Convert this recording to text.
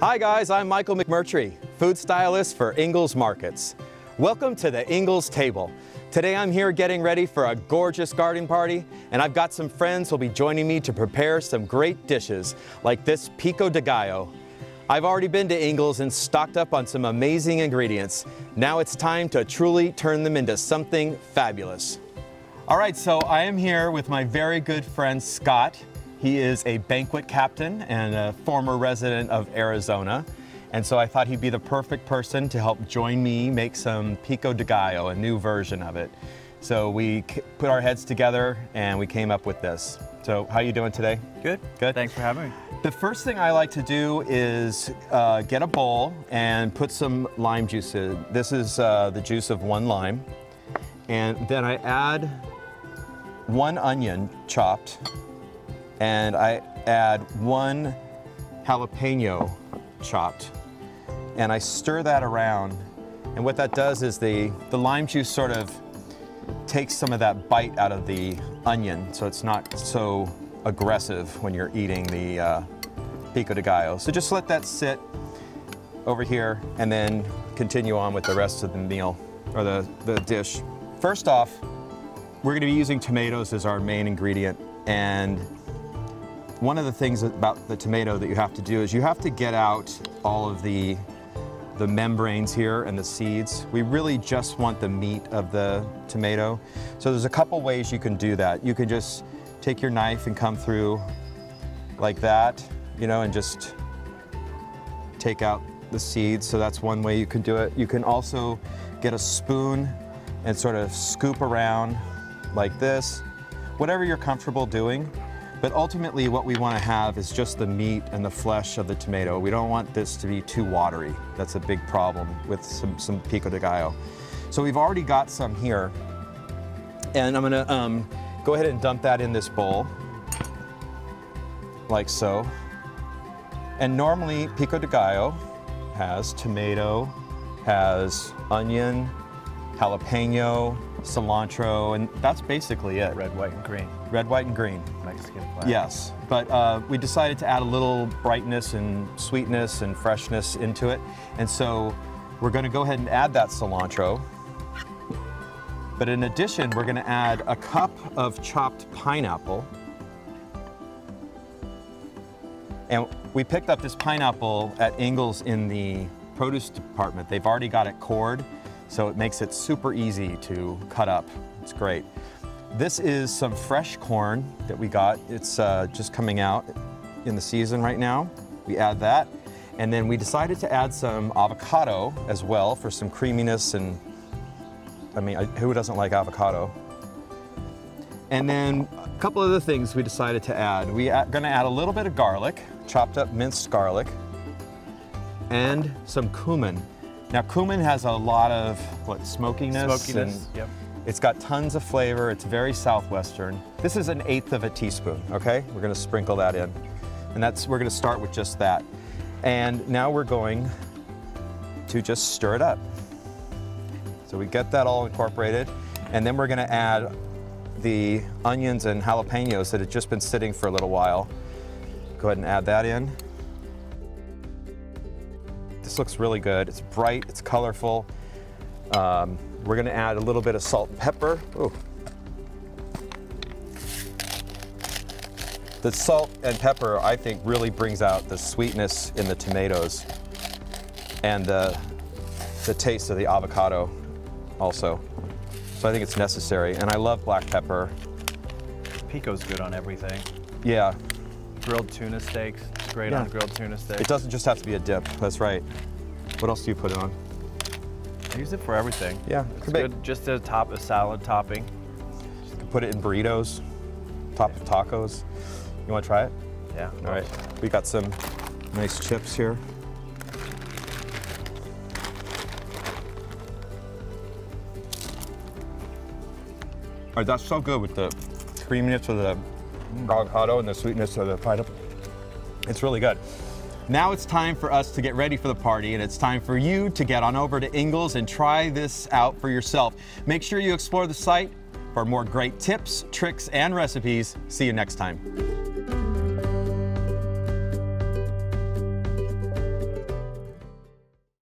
Hi guys, I'm Michael McMurtrey, food stylist for Ingles Markets. Welcome to the Ingles table. Today I'm here getting ready for a gorgeous garden party, and I've got some friends who'll be joining me to prepare some great dishes like this Pico de Gallo. I've already been to Ingles and stocked up on some amazing ingredients. Now it's time to truly turn them into something fabulous. All right, so I am here with my very good friend Scott. He is a banquet captain and a former resident of Arizona. And so I thought he'd be the perfect person to help join me make some Pico de Gallo, a new version of it. So we put our heads together and we came up with this. So how are you doing today? Good. Good. Thanks for having me. The first thing I like to do is get a bowl and put some lime juice in. This is the juice of one lime. And then I add one onion chopped, and I add one jalapeno chopped, and I stir that around. And what that does is the lime juice sort of takes some of that bite out of the onion, so it's not so aggressive when you're eating the Pico de Gallo. So just let that sit over here and then continue on with the rest of the meal, or the dish. First off, we're going to be using tomatoes as our main ingredient, and one of the things about the tomato that you have to do is you have to get out all of the membranes here and the seeds. We really just want the meat of the tomato. So there's a couple ways you can do that. You can just take your knife and come through like that, you know, and just take out the seeds. So that's one way you can do it. You can also get a spoon and sort of scoop around like this, whatever you're comfortable doing. But ultimately what we want to have is just the meat and the flesh of the tomato. We don't want this to be too watery. That's a big problem with some Pico de Gallo. So we've already got some here, and I'm gonna go ahead and dump that in this bowl, like so. And normally Pico de Gallo has tomato, has onion, jalapeno, cilantro, and that's basically it. Red, white, and green. Red, white, and green. Mexican flag. Yes, but we decided to add a little brightness and sweetness and freshness into it. And so we're gonna go ahead and add that cilantro. But in addition, we're gonna add a cup of chopped pineapple. And we picked up this pineapple at Ingles in the produce department. They've already got it cored, so it makes it super easy to cut up. It's great. This is some fresh corn that we got. It's just coming out in the season right now. We add that. And then we decided to add some avocado as well for some creaminess, and I mean, who doesn't like avocado? And then a couple other things we decided to add. We're gonna add a little bit of garlic, chopped up minced garlic, and some cumin. Now, cumin has a lot of, smokiness? And yep. It's got tons of flavor. It's very southwestern. This is 1/8 of a teaspoon, okay? We're gonna sprinkle that in. And we're gonna start with just that. And now we're going to just stir it up. So we get that all incorporated, and then we're gonna add the onions and jalapenos that had just been sitting for a little while. Go ahead and add that in. This looks really good. It's bright, it's colorful. We're gonna add a little bit of salt and pepper. Ooh. The salt and pepper, I think, really brings out the sweetness in the tomatoes and the taste of the avocado also. So I think it's necessary, and I love black pepper. Pico's good on everything. Yeah. Grilled tuna steaks, great on grilled tuna steaks. It doesn't just have to be a dip, that's right. What else do you put it on? I use it for everything. Yeah, it's good just to top a salad topping. You can put it in burritos, top of tacos. You want to try it? Yeah. All right, we got some nice chips here. All right, that's so good with the creaminess of the avocado and the sweetness of the pineapple. It's really good. Now it's time for us to get ready for the party, and it's time for you to get on over to Ingles and try this out for yourself. Make sure you explore the site for more great tips, tricks, and recipes. See you next time.